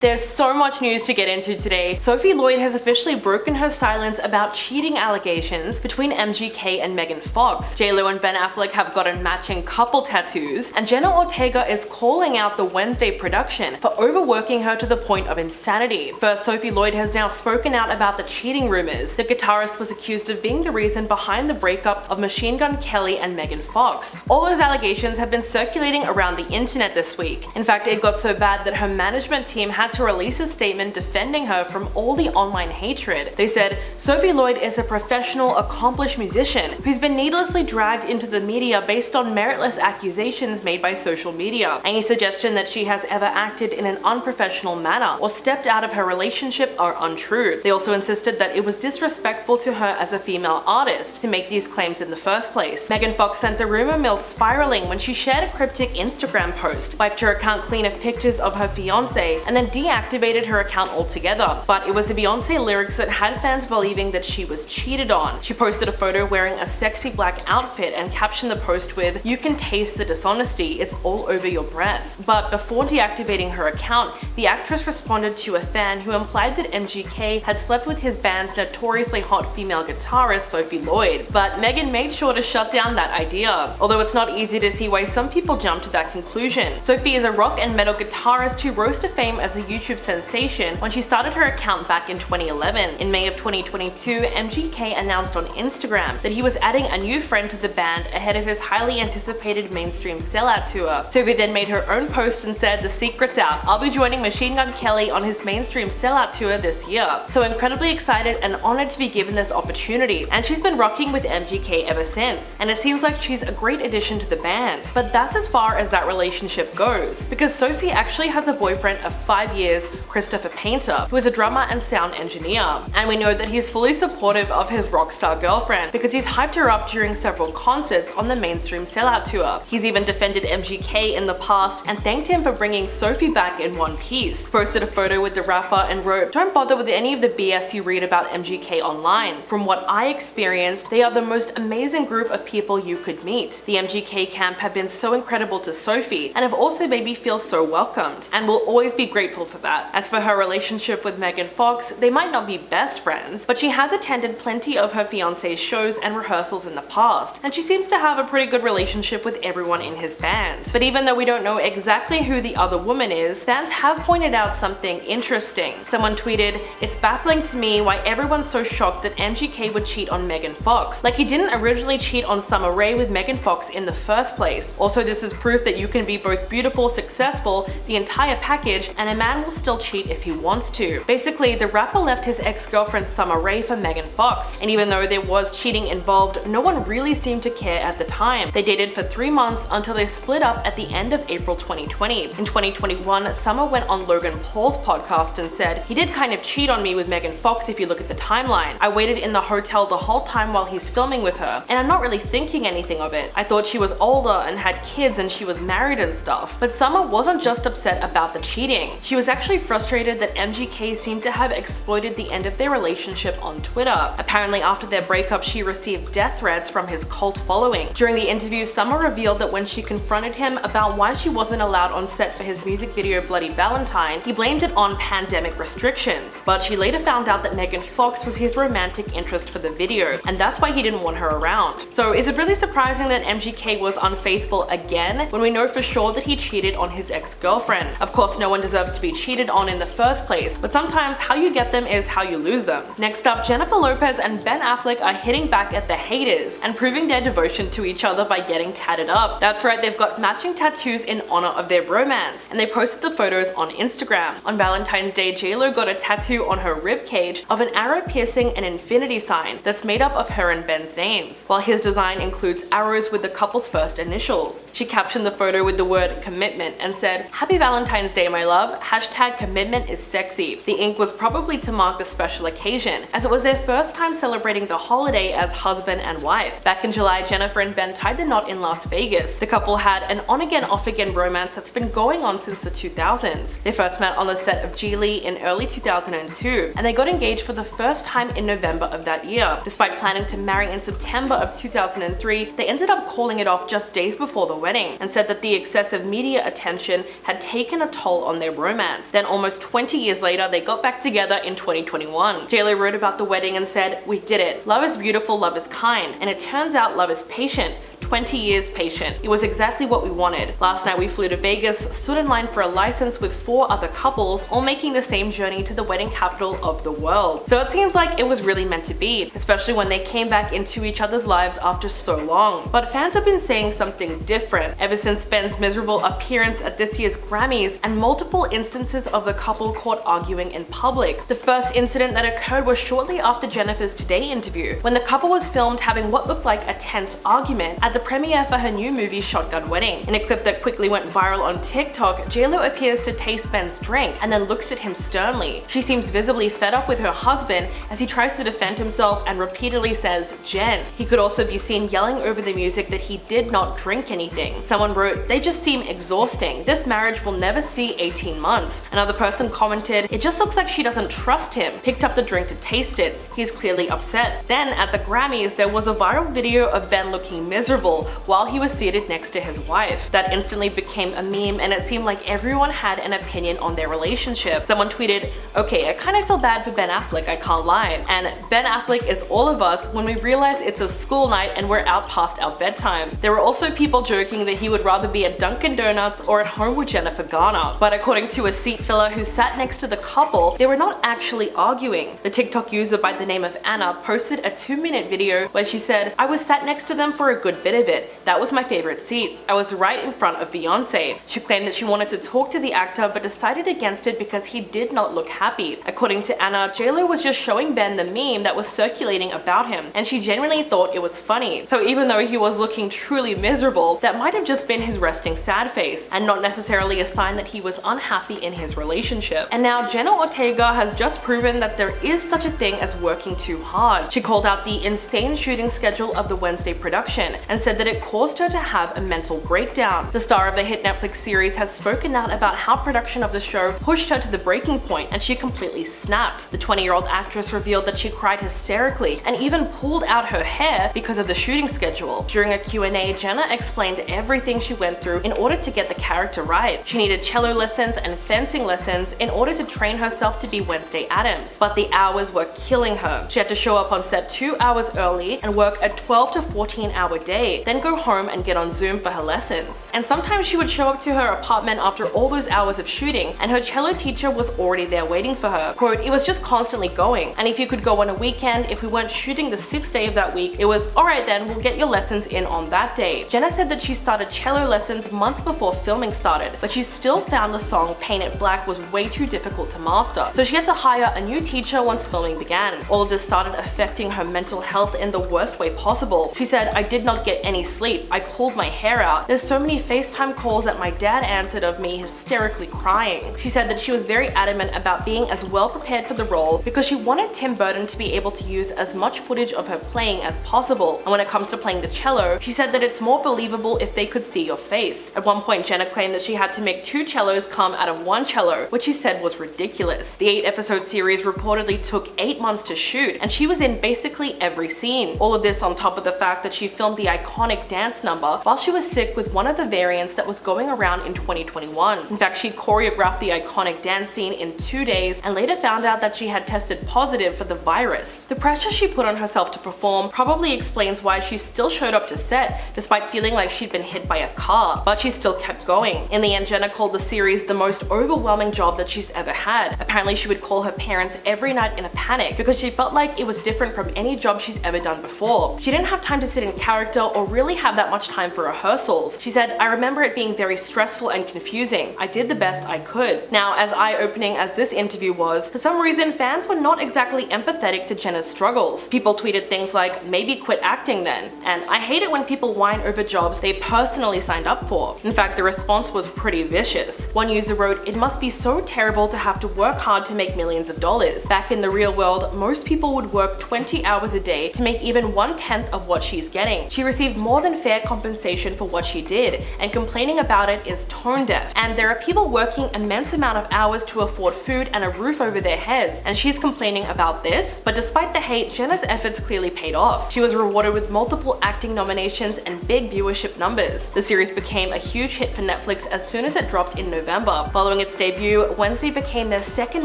There's so much news to get into today. Sophie Lloyd has officially broken her silence about cheating allegations between MGK and Megan Fox. JLO and Ben Affleck have gotten matching couple tattoos, and Jenna Ortega is calling out the Wednesday production for overworking her to the point of insanity. First, Sophie Lloyd has now spoken out about the cheating rumors. The guitarist was accused of being the reason behind the breakup of Machine Gun Kelly and Megan Fox. All those allegations have been circulating around the internet this week. In fact, it got so bad that her management team had to release a statement defending her from all the online hatred. They said, Sophie Lloyd is a professional, accomplished musician who's been needlessly dragged into the media based on meritless accusations made by social media. Any suggestion that she has ever acted in an unprofessional manner or stepped out of her relationship are untrue. They also insisted that it was disrespectful to her as a female artist to make these claims in the first place. Megan Fox sent the rumor mill spiraling when she shared a cryptic Instagram post, wiped her account clean of pictures of her fiance, and then deactivated her account altogether. But it was the Beyonce lyrics that had fans believing that she was cheated on. She posted a photo wearing a sexy black outfit and captioned the post with, "You can taste the dishonesty, it's all over your breath." But before deactivating her account, the actress responded to a fan who implied that MGK had slept with his band's notoriously hot female guitarist Sophie Lloyd. But Megan made sure to shut down that idea. Although it's not easy to see why some people jump to that conclusion. Sophie is a rock and metal guitarist who rose to fame as a YouTube sensation when she started her account back in 2011. In May of 2022, MGK announced on Instagram that he was adding a new friend to the band ahead of his highly anticipated mainstream sellout tour. Sophie then made her own post and said, "The secret's out. I'll be joining Machine Gun Kelly on his mainstream sellout tour this year. So incredibly excited and honored to be given this opportunity." And she's been rocking with MGK ever since. And it seems like she's a great addition to the band. But that's as far as that relationship goes, because Sophie actually has a boyfriend of 5 years, Christopher Painter, who is a drummer and sound engineer. And we know that he's fully supportive of his rock star girlfriend because he's hyped her up during several concerts on the mainstream sellout tour. He's even defended MGK in the past and thanked him for bringing Sophie back in one piece. Posted a photo with the rapper and wrote, "Don't bother with any of the BS you read about MGK online. From what I experienced, they are the most amazing group of people you could meet. The MGK camp have been so incredible to Sophie and have also made me feel so welcomed, and will always be grateful for that." As for her relationship with Megan Fox, they might not be best friends, but she has attended plenty of her fiance's shows and rehearsals in the past, and she seems to have a pretty good relationship with everyone in his band. But even though we don't know exactly who the other woman is, fans have pointed out something interesting. Someone tweeted, "It's baffling to me why everyone's so shocked that MGK would cheat on Megan Fox. Like he didn't originally cheat on Summer Rae with Megan Fox in the first place. Also, this is proof that you can be both beautiful, successful, the entire package, and a man will still cheat if he wants to." Basically, the rapper left his ex-girlfriend Summer Rae for Megan Fox, and even though there was cheating involved, no one really seemed to care at the time. They dated for 3 months until they split up at the end of April 2020. In 2021, Summer went on Logan Paul's podcast and said, "He did kind of cheat on me with Megan Fox if you look at the timeline. I waited in the hotel the whole time while he's filming with her, and I'm not really thinking anything of it. I thought she was older and had kids and she was married and stuff." But Summer wasn't just upset about the cheating. She was actually frustrated that MGK seemed to have exploited the end of their relationship on Twitter. Apparently, after their breakup, she received death threats from his cult following. During the interview, Summer revealed that when she confronted him about why she wasn't allowed on set for his music video Bloody Valentine, he blamed it on pandemic restrictions. But she later found out that Megan Fox was his romantic interest for the video, and that's why he didn't want her around. So is it really surprising that MGK was unfaithful again when we know for sure that he cheated on his ex-girlfriend? Of course, no one deserves to be cheated on in the first place, but sometimes how you get them is how you lose them. Next up, Jennifer Lopez and Ben Affleck are hitting back at the haters and proving their devotion to each other by getting tatted up. That's right, they've got matching tattoos in honor of their romance, and they posted the photos on Instagram. On Valentine's Day, JLO got a tattoo on her ribcage of an arrow piercing an infinity sign that's made up of her and Ben's names, while his design includes arrows with the couple's first initials. She captioned the photo with the word commitment and said, "Happy Valentine's Day, my love. Hashtag commitment is sexy." The ink was probably to mark the special occasion, as it was their first time celebrating the holiday as husband and wife. Back in July, Jennifer and Ben tied the knot in Las Vegas. The couple had an on-again, off-again romance that's been going on since the 2000s. They first met on the set of JLO in early 2002, and they got engaged for the first time in November of that year. Despite planning to marry in September of 2003, they ended up calling it off just days before the wedding, and said that the excessive media attention had taken a toll on their romance. romance. Then almost 20 years later, they got back together in 2021. JLO wrote about the wedding and said, "We did it. Love is beautiful, love is kind, and it turns out love is patient. 20 years patient. It was exactly what we wanted. Last night we flew to Vegas, stood in line for a license with 4 other couples, all making the same journey to the wedding capital of the world." So it seems like it was really meant to be, especially when they came back into each other's lives after so long. But fans have been saying something different ever since Ben's miserable appearance at this year's Grammys and multiple instances of the couple caught arguing in public. The first incident that occurred was shortly after Jennifer's Today interview, when the couple was filmed having what looked like a tense argument at the premiere for her new movie Shotgun Wedding. In a clip that quickly went viral on TikTok, JLO appears to taste Ben's drink and then looks at him sternly. She seems visibly fed up with her husband as he tries to defend himself and repeatedly says, "Jen." He could also be seen yelling over the music that he did not drink anything. Someone wrote, "They just seem exhausting. This marriage will never see 18 months. Another person commented, "It just looks like she doesn't trust him." Picked up the drink to taste it. He's clearly upset. Then at the Grammys, there was a viral video of Ben looking miserable while he was seated next to his wife. That instantly became a meme, and it seemed like everyone had an opinion on their relationship. Someone tweeted, "Okay, I kind of feel bad for Ben Affleck, I can't lie. And Ben Affleck is all of us when we realize it's a school night and we're out past our bedtime." There were also people joking that he would rather be at Dunkin' Donuts or at home with Jennifer Garner. But according to a seat filler who sat next to the couple, they were not actually arguing. The TikTok user by the name of Anna posted a 2-minute video where she said, "I was sat next to them for a good bit of it. That was my favorite seat. I was right in front of Beyonce." She claimed that she wanted to talk to the actor but decided against it because he did not look happy. According to Anna, JLO was just showing Ben the meme that was circulating about him, and she genuinely thought it was funny. So even though he was looking truly miserable, that might have just been his resting sad face, and not necessarily a sign that he was unhappy in his relationship. And now Jenna Ortega has just proven that there is such a thing as working too hard. She called out the insane shooting schedule of the Wednesday production and said that it caused her to have a mental breakdown. The star of the hit Netflix series has spoken out about how production of the show pushed her to the breaking point and she completely snapped. The 20-year-old actress revealed that she cried hysterically and even pulled out her hair because of the shooting schedule. During a Q&A, Jenna explained everything she went through in order to get the character right. She needed cello lessons and fencing lessons in order to train herself to be Wednesday Addams, but the hours were killing her. She had to show up on set 2 hours early and work a 12 to 14-hour day, then go home and get on Zoom for her lessons. And sometimes she would show up to her apartment after all those hours of shooting and her cello teacher was already there waiting for her. Quote, "It was just constantly going, and if you could go on a weekend, if we weren't shooting the 6th day of that week, it was, alright then, we'll get your lessons in on that day." Jenna said that she started cello lessons months before filming started, but she still found the song Paint It Black was way too difficult to master, so she had to hire a new teacher once filming began. All of this started affecting her mental health in the worst way possible. She said, "I did not get any sleep. I pulled my hair out. There's so many FaceTime calls that my dad answered of me hysterically crying." She said that she was very adamant about being as well prepared for the role because she wanted Tim Burton to be able to use as much footage of her playing as possible. And when it comes to playing the cello, she said that it's more believable if they could see your face. At one point, Jenna claimed that she had to make 2 cellos come out of 1 cello, which she said was ridiculous. The 8-episode series reportedly took 8 months to shoot, and she was in basically every scene. All of this on top of the fact that she filmed the iconic dance number while she was sick with one of the variants that was going around in 2021. In fact, she choreographed the iconic dance scene in 2 days and later found out that she had tested positive for the virus. The pressure she put on herself to perform probably explains why she still showed up to set despite feeling like she'd been hit by a car, but she still kept going. In the end, Jenna called the series the most overwhelming job that she's ever had. Apparently, she would call her parents every night in a panic because she felt like it was different from any job she's ever done before. She didn't have time to sit in character or really have that much time for rehearsals. She said, "I remember it being very stressful and confusing. I did the best I could." Now, as eye-opening as this interview was, for some reason fans were not exactly empathetic to Jenna's struggles. People tweeted things like, "Maybe quit acting then," and "I hate it when people whine over jobs they personally signed up for." In fact, the response was pretty vicious. One user wrote, "It must be so terrible to have to work hard to make millions of dollars. Back in the real world, most people would work 20 hours a day to make even 1/10 of what she's getting. She received received more than fair compensation for what she did, and complaining about it is tone deaf. And there are people working immense amount of hours to afford food and a roof over their heads, and she's complaining about this. But despite the hate, Jenna's efforts clearly paid off. She was rewarded with multiple acting nominations and big viewership numbers. The series became a huge hit for Netflix as soon as it dropped in November. Following its debut, Wednesday became their second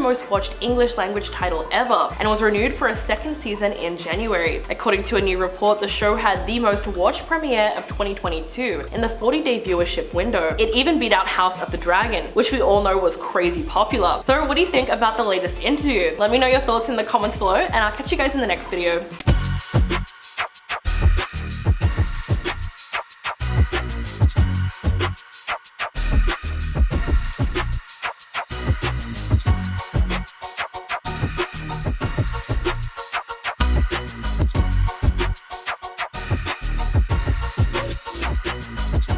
most watched English language title ever, and was renewed for a second season in January. According to a new report, the show had the most watched premiere of 2022 in the 40-day viewership window. It even beat out House of the Dragon, which we all know was crazy popular. So what do you think about the latest interview? Let me know your thoughts in the comments below, and I'll catch you guys in the next video.